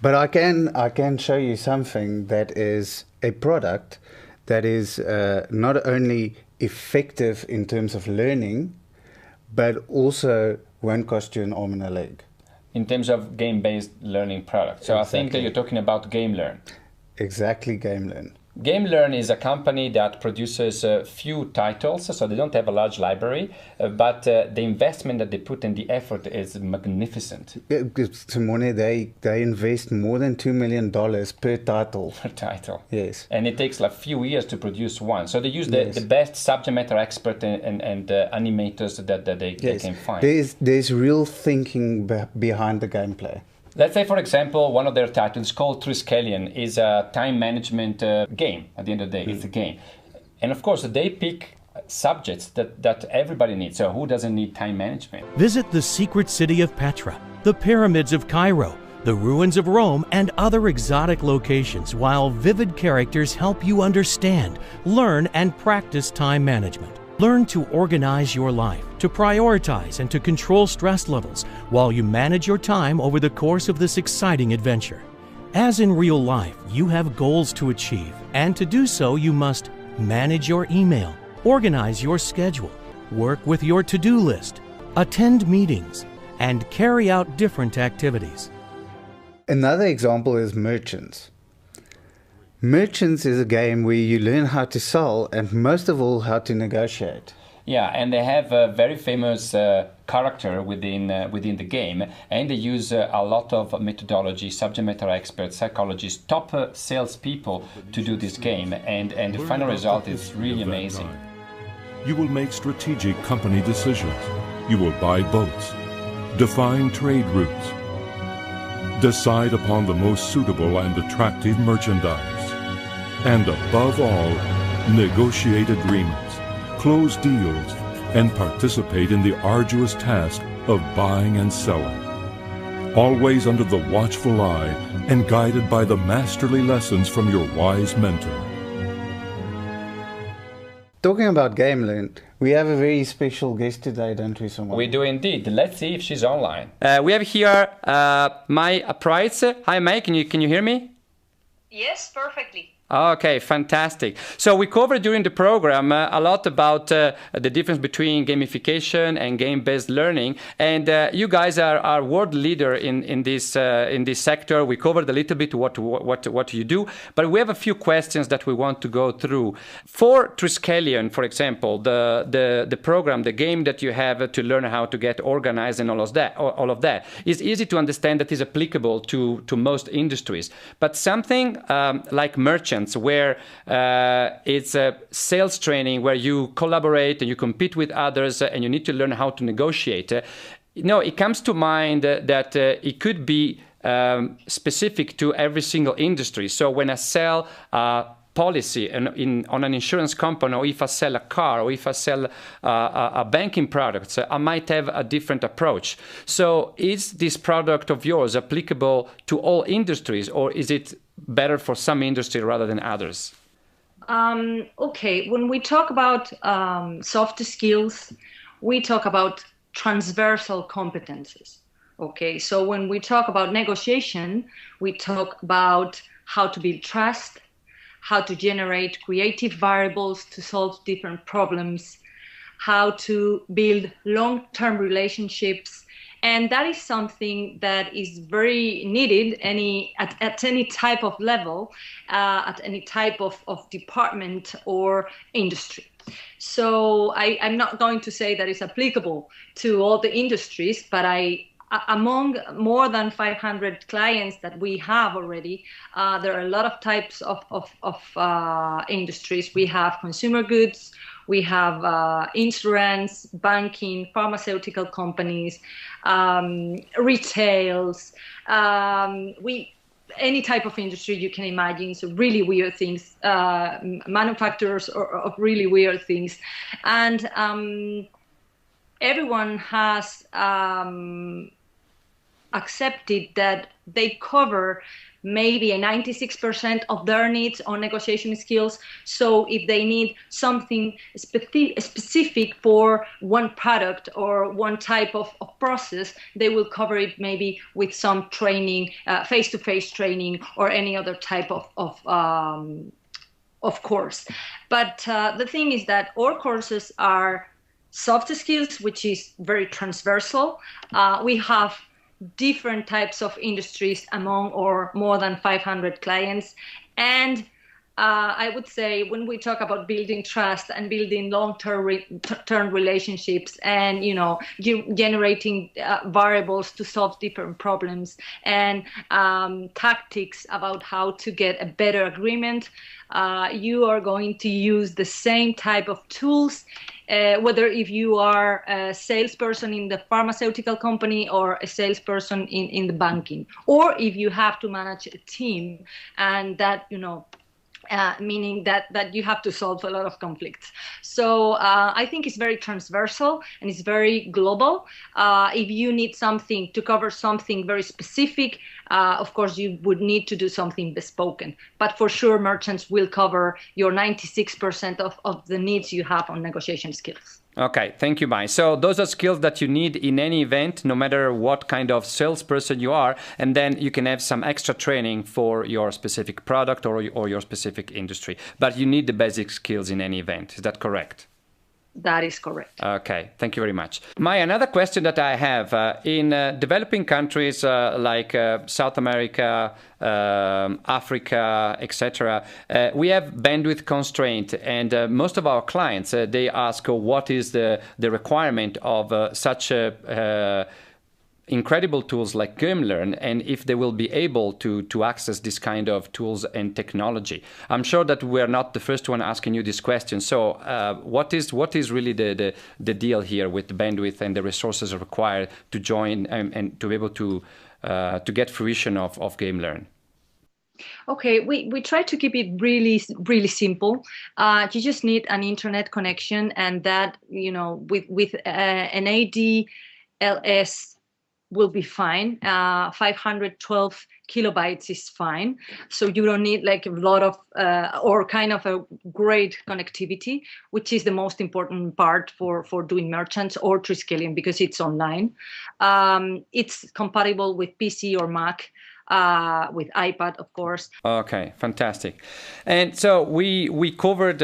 But I can show you something that is a product that is not only effective in terms of learning, but also won't cost you an arm and a leg. In terms of game-based learning product. So exactly. I think that you're talking about Gamelearn. Exactly, Gamelearn. Gamelearn is a company that produces a few titles, so they don't have a large library, but the investment that they put in the effort is magnificent. Simone, they invest more than $2 million per title. Per title. Yes. And it takes like a few years to produce one. So they use the best subject matter expert and animators that they can find. There's real thinking behind the gameplay. Let's say, for example, one of their titles called Triskelion is a time management game. At the end of the day, it's a game. And of course, they pick subjects that everybody needs. So who doesn't need time management? Visit the secret city of Petra, the pyramids of Cairo, the ruins of Rome, and other exotic locations, while vivid characters help you understand, learn, and practice time management. Learn to organize your life, to prioritize and to control stress levels while you manage your time over the course of this exciting adventure. As in real life, you have goals to achieve, and to do so you must manage your email, organize your schedule, work with your to-do list, attend meetings, and carry out different activities. Another example is Merchants. Merchants is a game where you learn how to sell and most of all how to negotiate. Yeah, and they have a very famous character within the game, and they use a lot of methodology, subject matter experts, psychologists, top salespeople to do this game, and the final result is really amazing. You will make strategic company decisions. You will buy boats, define trade routes, decide upon the most suitable and attractive merchandise, and above all, negotiate agreements, close deals, and participate in the arduous task of buying and selling. Always under the watchful eye and guided by the masterly lessons from your wise mentor. Talking about Gamelearn, we have a very special guest today, don't we, Simone? We do indeed. Let's see if she's online. We have here Maider Apraiz. Hi, Mai, can you hear me? Yes, perfectly. Okay, fantastic. So we covered during the program a lot about the difference between gamification and game-based learning, and you guys are world leader in this sector. We covered a little bit what you do, but we have a few questions that we want to go through. For Triskelion, for example, the program, the game that you have to learn how to get organized and all of that is easy to understand, that is applicable to most industries. But something like Merchants, where it's a sales training where you collaborate and you compete with others and you need to learn how to negotiate. It comes to mind that it could be specific to every single industry. So when I sell policy on an insurance company, or if I sell a car, or if I sell a banking product, I might have a different approach. So is this product of yours applicable to all industries, or is it better for some industry rather than others? Okay, when we talk about soft skills, we talk about transversal competencies. Okay, so when we talk about negotiation, we talk about how to build trust, how to generate creative variables to solve different problems, how to build long-term relationships. And that is something that is very needed at any type of level, at any type of department or industry. So I'm not going to say that it's applicable to all the industries, but among more than 500 clients that we have already, there are a lot of types of industries. We have consumer goods, we have insurance, banking, pharmaceutical companies, retails, any type of industry you can imagine. So really weird things, manufacturers of really weird things. And everyone has accepted that they cover maybe a 96% of their needs on negotiation skills. So if they need something specific for one product or one type of process, they will cover it maybe with some training, face-to-face training, or any other type of course. But the thing is that our courses are soft skills, which is very transversal. We have different types of industries among or more than 500 clients. And I would say when we talk about building trust and building long-term relationships and, generating variables to solve different problems and tactics about how to get a better agreement, you are going to use the same type of tools, whether if you are a salesperson in the pharmaceutical company or a salesperson in the banking, or if you have to manage a team, and that, meaning that you have to solve a lot of conflicts. So I think it's very transversal and it's very global. If you need something to cover something very specific, of course, you would need to do something bespoken. But for sure, merchants will cover your 96% of the needs you have on negotiation skills. Okay, thank you, Mai. So those are skills that you need in any event, no matter what kind of salesperson you are, and then you can have some extra training for your specific product or your specific industry. But you need the basic skills in any event. Is that correct? That is correct. Okay, thank you very much. Mai, another question that I have, in developing countries like South America, Africa, etc., we have bandwidth constraint, and most of our clients, they ask what is the requirement of such incredible tools like Gamelearn, and if they will be able to access this kind of tools and technology. I'm sure that we're not the first one asking you this question. So what is really the deal here with the bandwidth and the resources required to join and to be able to get fruition of Gamelearn? Okay, we try to keep it really simple. You just need an internet connection, and that, with an ADLS will be fine. 512 kilobytes is fine. So you don't need like a lot of or kind of a great connectivity, which is the most important part for doing merchants or Triskelion, because it's online. It's compatible with PC or Mac. With iPad, of course. Okay, fantastic. And so we covered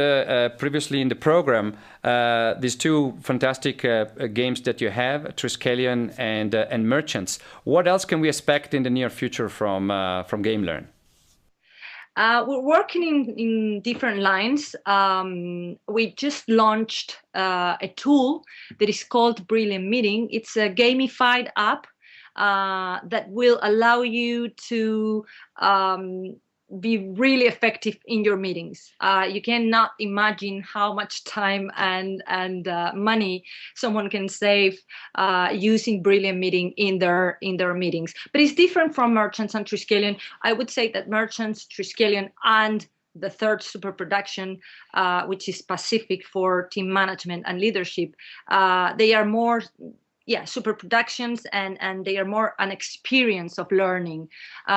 previously in the program these two fantastic games that you have, Triskelion and Merchants. What else can we expect in the near future from Gamelearn? We're working in different lines. We just launched a tool that is called Brilliant Meeting. It's a gamified app that will allow you to be really effective in your meetings. You cannot imagine how much time and money someone can save using Brilliant Meeting in their meetings. But it's different from Merchants and Triskelion. I would say that Merchants, Triskelion, and the third super production, which is specific for team management and leadership, they are more super productions, and they are more an experience of learning.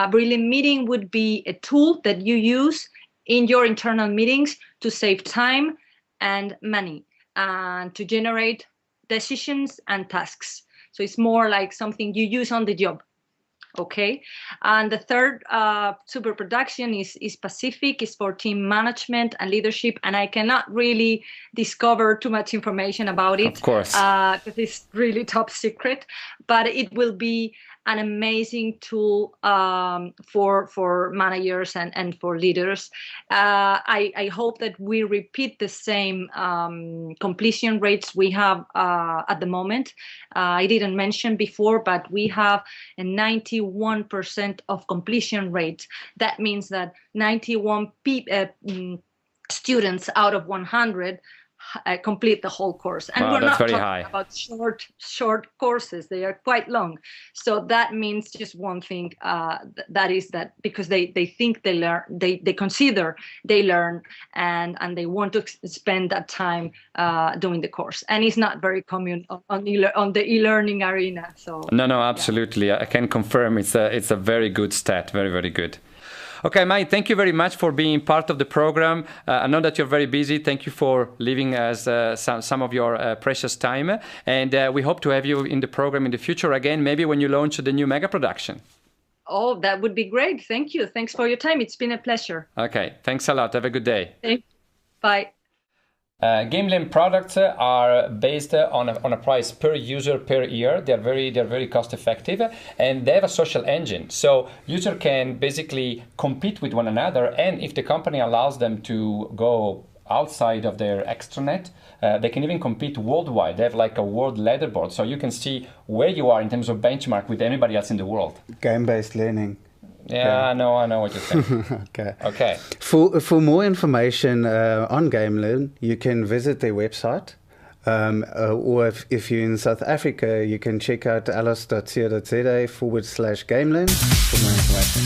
Brilliant Meeting would be a tool that you use in your internal meetings to save time and money and to generate decisions and tasks. So it's more like something you use on the job. Okay, and the third super production is specific, is for team management and leadership, and I cannot really discover too much information about it, of course, because it's really top secret, but it will be an amazing tool for managers and for leaders. I hope that we repeat the same completion rates we have at the moment. I didn't mention before, but we have a 91% of completion rate. That means that 91 students out of 100 complete the whole course. And wow, we're not talking high. About short courses. They are quite long. So that means just one thing, that is that because they think they learn, they consider they learn, and they want to spend that time doing the course. And it's not very common on the e-learning arena. So no, absolutely. Yeah. I can confirm it's a very good stat. Very, very good. Okay, Mike, thank you very much for being part of the program. I know that you're very busy. Thank you for leaving us some of your precious time. And we hope to have you in the program in the future again, maybe when you launch the new mega production. Oh, that would be great. Thank you. Thanks for your time. It's been a pleasure. Okay, thanks a lot. Have a good day. Bye. Gamelearn products are based on a price per user per year. They're very cost effective, and they have a social engine. So user can basically compete with one another, and if the company allows them to go outside of their extranet, they can even compete worldwide. They have like a world leaderboard, so you can see where you are in terms of benchmark with anybody else in the world. Game-based learning. Yeah, I know what you're saying. Okay. For more information on Gamelearn, you can visit their website. Or if you're in South Africa, you can check out alice.co.za/Gamelearn for more information.